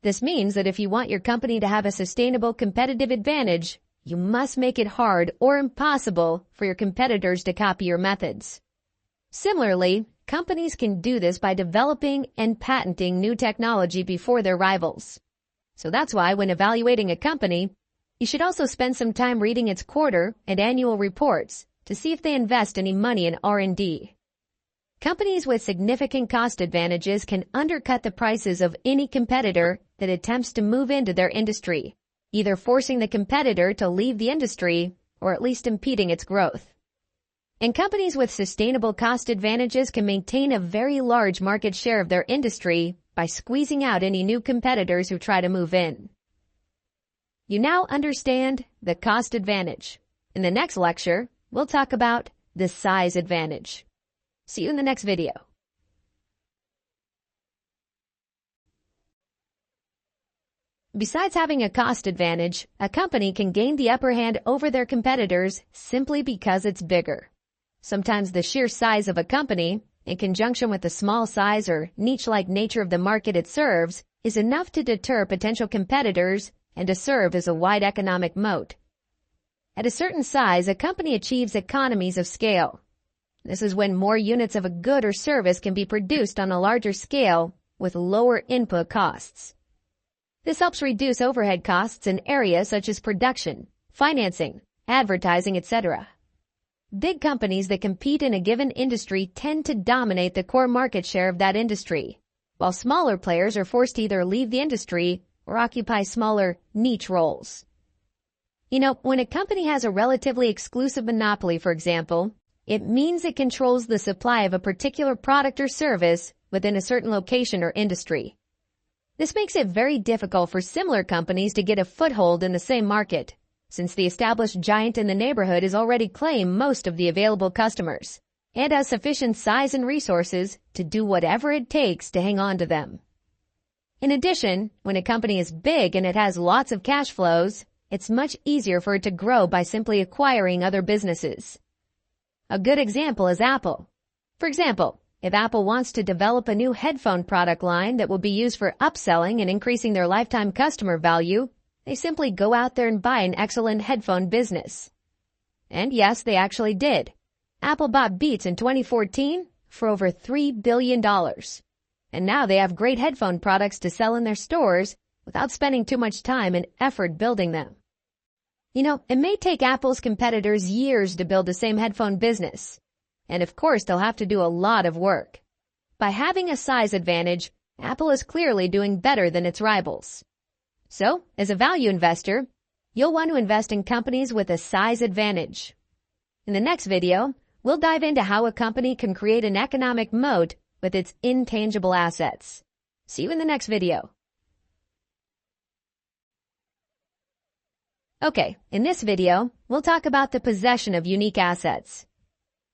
This means that if you want your company to have a sustainable competitive advantage, you must make it hard or impossible for your competitors to copy your methods. Similarly, companies can do this by developing and patenting new technology before their rivals. So that's why when evaluating a company, you should also spend some time reading its quarter and annual reports to see if they invest any money in R&D. Companies with significant cost advantages can undercut the prices of any competitor that attempts to move into their industry, either forcing the competitor to leave the industry or at least impeding its growth. And companies with sustainable cost advantages can maintain a very large market share of their industry by squeezing out any new competitors who try to move in. You now understand the cost advantage. In the next lecture, we'll talk about the size advantage. See you in the next video. Besides having a cost advantage, a company can gain the upper hand over their competitors simply because it's bigger. Sometimes the sheer size of a company, in conjunction with the small size or niche-like nature of the market it serves, is enough to deter potential competitors and to serve as a wide economic moat. At a certain size, a company achieves economies of scale. This is when more units of a good or service can be produced on a larger scale with lower input costs. This helps reduce overhead costs in areas such as production, financing, advertising, etc. Big companies that compete in a given industry tend to dominate the core market share of that industry, while smaller players are forced to either leave the industry or occupy smaller niche roles. When a company has a relatively exclusive monopoly, for example, it means it controls the supply of a particular product or service within a certain location or industry. This makes it very difficult for similar companies to get a foothold in the same market, since the established giant in the neighborhood has already claimed most of the available customers and has sufficient size and resources to do whatever it takes to hang on to them. In addition, when a company is big and it has lots of cash flows, it's much easier for it to grow by simply acquiring other businesses. A good example is Apple. For example, if Apple wants to develop a new headphone product line that will be used for upselling and increasing their lifetime customer value, they simply go out there and buy an excellent headphone business. And yes, they actually did. Apple bought Beats in 2014 for over $3 billion. And now they have great headphone products to sell in their stores without spending too much time and effort building them. It may take Apple's competitors years to build the same headphone business. And of course, they'll have to do a lot of work. By having a size advantage, Apple is clearly doing better than its rivals. So, as a value investor, you'll want to invest in companies with a size advantage. In the next video, we'll dive into how a company can create an economic moat with its intangible assets. See you in the next video. Okay, in this video, we'll talk about the possession of unique assets.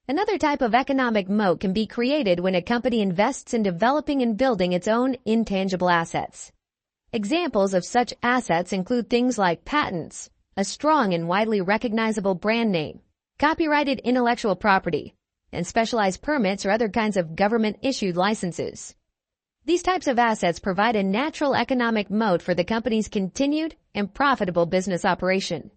Another type of economic moat can be created when a company invests in developing and building its own intangible assets. Examples of such assets include things like patents, a strong and widely recognizable brand name, copyrighted intellectual property, and specialized permits or other kinds of government-issued licenses. These types of assets provide a natural economic moat for the company's continued and profitable business operation.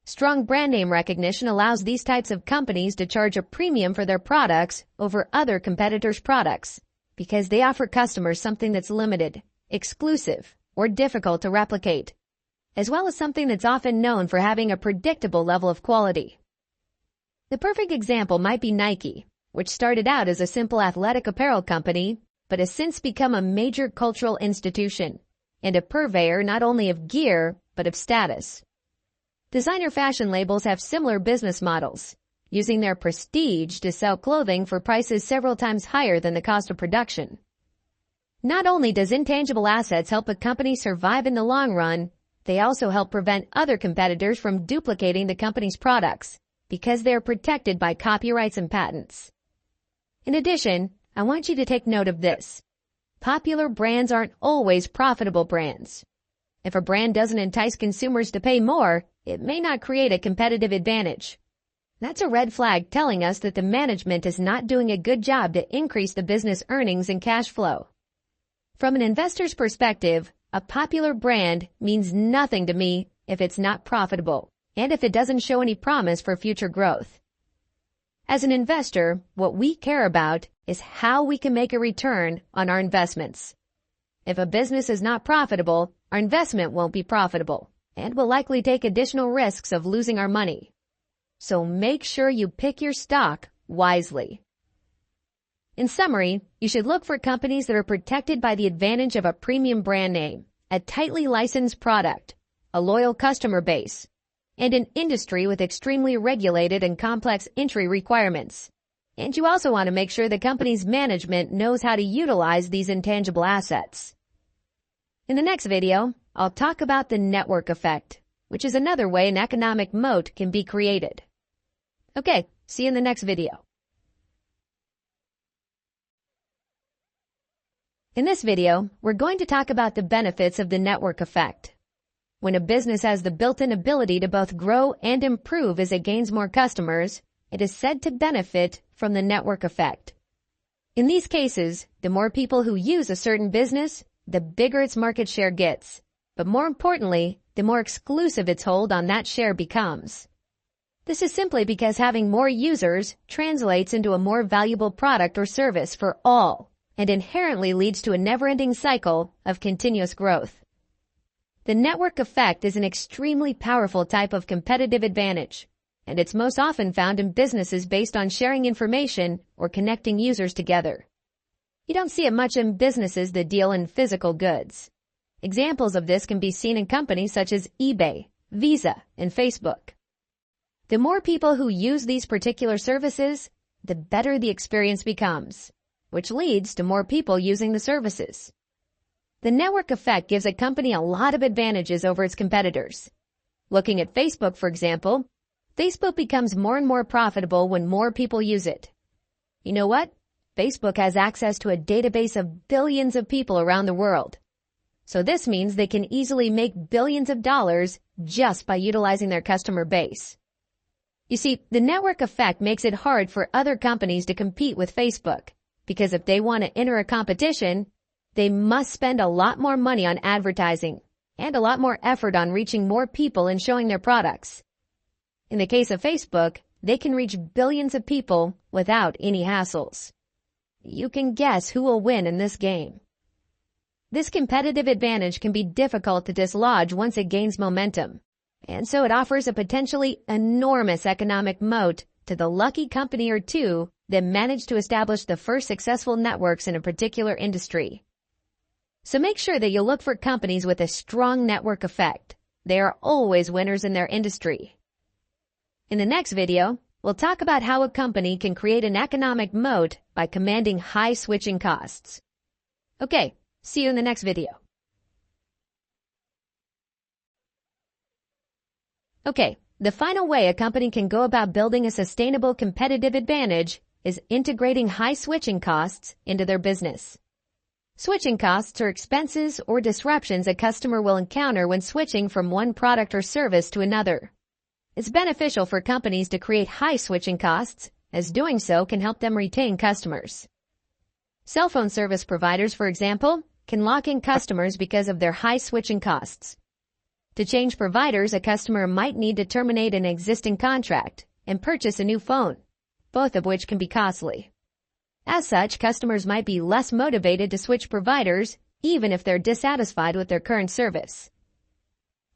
Strong brand name recognition allows these types of companies to charge a premium for their products over other competitors' products because they offer customers something that's limited, exclusive, or difficult to replicate, as well as something that's often known for having a predictable level of quality. The perfect example might be Nike, which started out as a simple athletic apparel company, but has since become a major cultural institution and a purveyor not only of gear, but of status. Designer fashion labels have similar business models, using their prestige to sell clothing for prices several times higher than the cost of production. Not only does intangible assets help a company survive in the long run, they also help prevent other competitors from duplicating the company's products because they are protected by copyrights and patents. In addition, I want you to take note of this. Popular brands aren't always profitable brands. If a brand doesn't entice consumers to pay more, it may not create a competitive advantage. That's a red flag telling us that the management is not doing a good job to increase the business earnings and cash flow. From an investor's perspective, a popular brand means nothing to me if it's not profitable and if it doesn't show any promise for future growth. As an investor, what we care about is how we can make a return on our investments. If a business is not profitable, our investment won't be profitable and will likely take additional risks of losing our money. So make sure you pick your stock wisely. In summary, you should look for companies that are protected by the advantage of a premium brand name, a tightly licensed product, a loyal customer base, and an industry with extremely regulated and complex entry requirements. And you also want to make sure the company's management knows how to utilize these intangible assets. In the next video, I'll talk about the network effect, which is another way an economic moat can be created. Okay, see you in the next video. In this video, we're going to talk about the benefits of the network effect. When a business has the built-in ability to both grow and improve as it gains more customers, it is said to benefit from the network effect. In these cases, the more people who use a certain business, the bigger its market share gets. But more importantly, the more exclusive its hold on that share becomes. This is simply because having more users translates into a more valuable product or service for all, and inherently leads to a never-ending cycle of continuous growth. The network effect is an extremely powerful type of competitive advantage, and it's most often found in businesses based on sharing information or connecting users together. You don't see it much in businesses that deal in physical goods. Examples of this can be seen in companies such as eBay, Visa, and Facebook. The more people who use these particular services, the better the experience becomes, which leads to more people using the services. The network effect gives a company a lot of advantages over its competitors. Looking at Facebook, for example, Facebook becomes more and more profitable when more people use it. You know what? Facebook has access to a database of billions of people around the world. So this means they can easily make billions of dollars just by utilizing their customer base. You see, the network effect makes it hard for other companies to compete with Facebook, because if they want to enter a competition, they must spend a lot more money on advertising and a lot more effort on reaching more people and showing their products. In the case of Facebook, they can reach billions of people without any hassles. You can guess who will win in this game. This competitive advantage can be difficult to dislodge once it gains momentum, and so it offers a potentially enormous economic moat to the lucky company or two that managed to establish the first successful networks in a particular industry. So make sure that you look for companies with a strong network effect. They are always winners in their industry. In the next video, we'll talk about how a company can create an economic moat by commanding high switching costs. Okay, see you in the next video. Okay, the final way a company can go about building a sustainable competitive advantage is integrating high switching costs into their business. Switching costs are expenses or disruptions a customer will encounter when switching from one product or service to another. It's beneficial for companies to create high switching costs, as doing so can help them retain customers. Cell phone service providers, for example, can lock in customers because of their high switching costs. To change providers, a customer might need to terminate an existing contract and purchase a new phone, both of which can be costly. As such, customers might be less motivated to switch providers even if they're dissatisfied with their current service.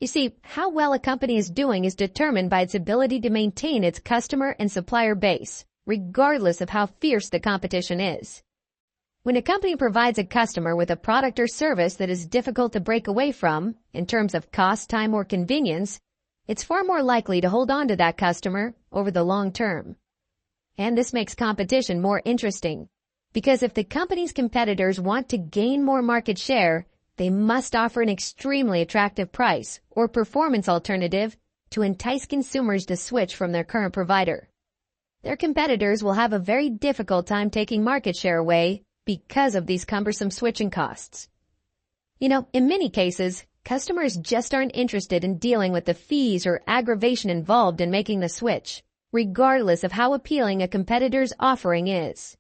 You see, how well a company is doing is determined by its ability to maintain its customer and supplier base, regardless of how fierce the competition is. When a company provides a customer with a product or service that is difficult to break away from, in terms of cost, time, or convenience, it's far more likely to hold on to that customer over the long term. And this makes competition more interesting, because if the company's competitors want to gain more market share, they must offer an extremely attractive price or performance alternative to entice consumers to switch from their current provider. Their competitors will have a very difficult time taking market share away because of these cumbersome switching costs. You know, in many cases, customers just aren't interested in dealing with the fees or aggravation involved in making the switch, regardless of how appealing a competitor's offering is.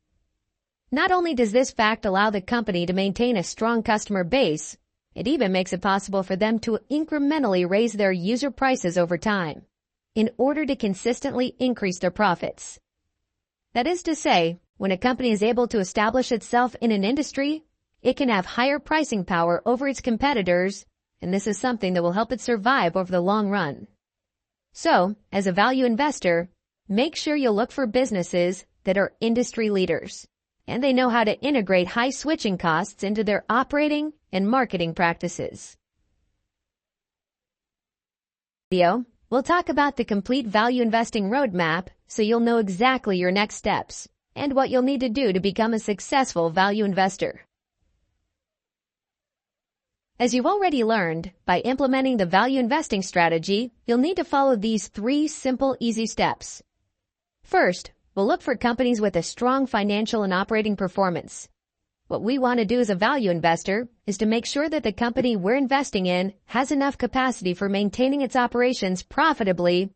Not only does this fact allow the company to maintain a strong customer base, it even makes it possible for them to incrementally raise their user prices over time in order to consistently increase their profits. That is to say, when a company is able to establish itself in an industry, it can have higher pricing power over its competitors, and this is something that will help it survive over the long run. So, as a value investor, make sure you look for businesses that are industry leaders, and they know how to integrate high switching costs into their operating and marketing practices. We'll talk about the complete value investing roadmap so you'll know exactly your next steps and what you'll need to do to become a successful value investor. As you've already learned, by implementing the value investing strategy, you'll need to follow these 3 simple, easy steps. First, we'll look for companies with a strong financial and operating performance. What we want to do as a value investor is to make sure that the company we're investing in has enough capacity for maintaining its operations profitably,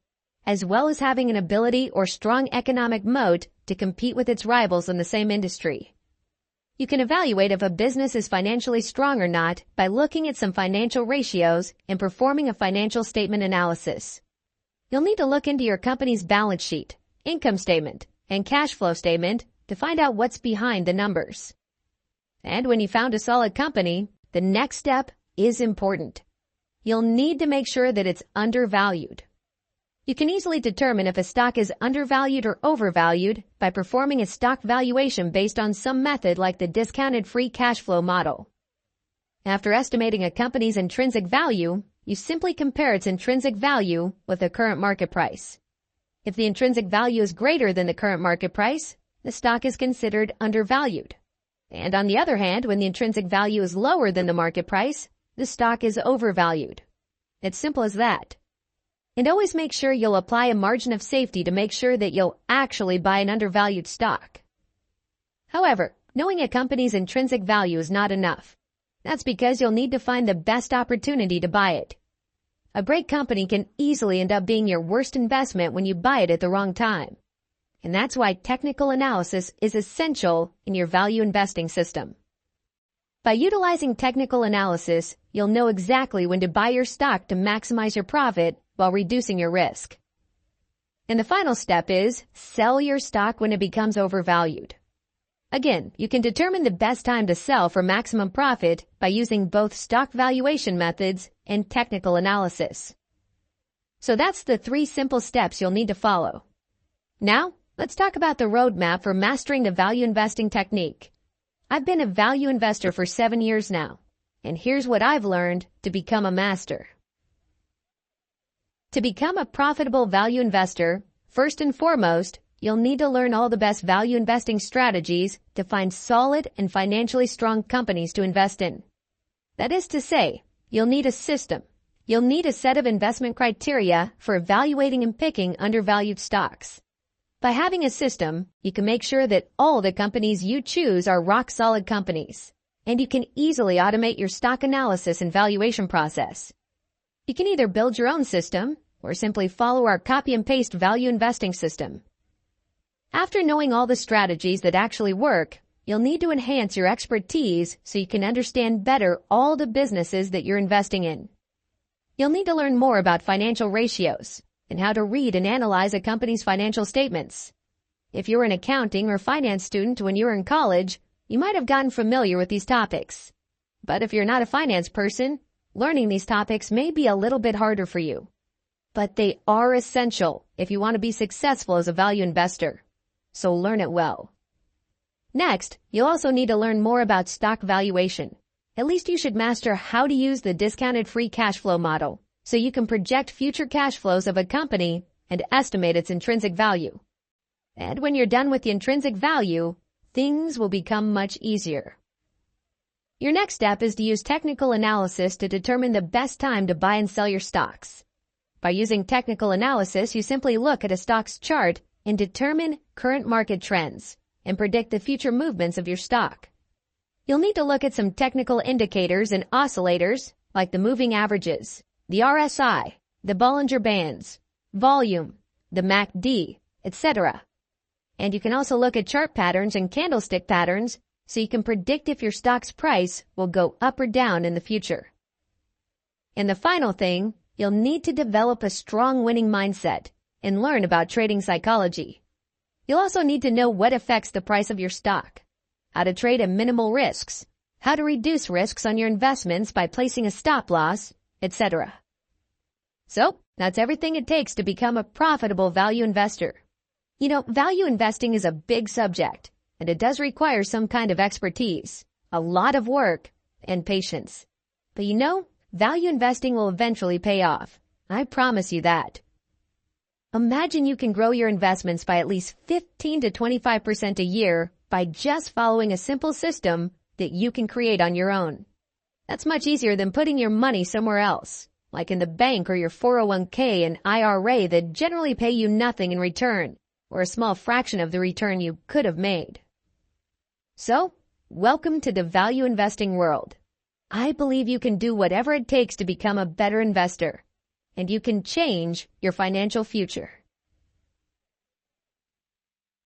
as well as having an ability or strong economic moat to compete with its rivals in the same industry. You can evaluate if a business is financially strong or not by looking at some financial ratios and performing a financial statement analysis. You'll need to look into your company's balance sheet, income statement, and cash flow statement to find out what's behind the numbers. And when you found a solid company, the next step is important. You'll need to make sure that it's undervalued. You can easily determine if a stock is undervalued or overvalued by performing a stock valuation based on some method like the discounted free cash flow model. After estimating a company's intrinsic value, you simply compare its intrinsic value with the current market price. If the intrinsic value is greater than the current market price, the stock is considered undervalued. And on the other hand, when the intrinsic value is lower than the market price, the stock is overvalued. It's simple as that. And always make sure you'll apply a margin of safety to make sure that you'll actually buy an undervalued stock. However, knowing a company's intrinsic value is not enough. That's because you'll need to find the best opportunity to buy it. A great company can easily end up being your worst investment when you buy it at the wrong time. And that's why technical analysis is essential in your value investing system. By utilizing technical analysis, you'll know exactly when to buy your stock to maximize your profit while reducing your risk. And the final step is sell your stock when it becomes overvalued. Again, you can determine the best time to sell for maximum profit by using both stock valuation methods and technical analysis. So that's the 3 simple steps you'll need to follow. Now, let's talk about the roadmap for mastering the value investing technique. I've been a value investor for 7 years now, and here's what I've learned to become a master. To become a profitable value investor, first and foremost, you'll need to learn all the best value investing strategies to find solid and financially strong companies to invest in. That is to say, you'll need a system. You'll need a set of investment criteria for evaluating and picking undervalued stocks. By having a system, you can make sure that all the companies you choose are rock-solid companies, and you can easily automate your stock analysis and valuation process. You can either build your own system or simply follow our copy and paste value investing system. After knowing all the strategies that actually work, you'll need to enhance your expertise so you can understand better all the businesses that you're investing in. You'll need to learn more about financial ratios and how to read and analyze a company's financial statements. If you were an accounting or finance student when you were in college, you might have gotten familiar with these topics. But if you're not a finance person, learning these topics may be a little bit harder for you. But they are essential if you want to be successful as a value investor. So learn it well. Next, you'll also need to learn more about stock valuation. At least you should master how to use the discounted free cash flow model so you can project future cash flows of a company and estimate its intrinsic value. And when you're done with the intrinsic value, things will become much easier. Your next step is to use technical analysis to determine the best time to buy and sell your stocks. By using technical analysis, you simply look at a stock's chart and determine current market trends and predict the future movements of your stock. You'll need to look at some technical indicators and oscillators like the moving averages, the RSI, the Bollinger Bands, volume, the MACD, etc. And you can also look at chart patterns and candlestick patterns so you can predict if your stock's price will go up or down in the future. And the final thing, you'll need to develop a strong winning mindset and learn about trading psychology. You'll also need to know what affects the price of your stock, how to trade at minimal risks, how to reduce risks on your investments by placing a stop loss, etc. So, that's everything it takes to become a profitable value investor. You know, value investing is a big subject, and it does require some kind of expertise, a lot of work, and patience. But you know, value investing will eventually pay off. I promise you that. Imagine you can grow your investments by at least 15 to 25% a year by just following a simple system that you can create on your own. That's much easier than putting your money somewhere else, like in the bank or your 401k and IRA that generally pay you nothing in return, or a small fraction of the return you could have made. So, welcome to the value investing world. I believe you can do whatever it takes to become a better investor, and you can change your financial future.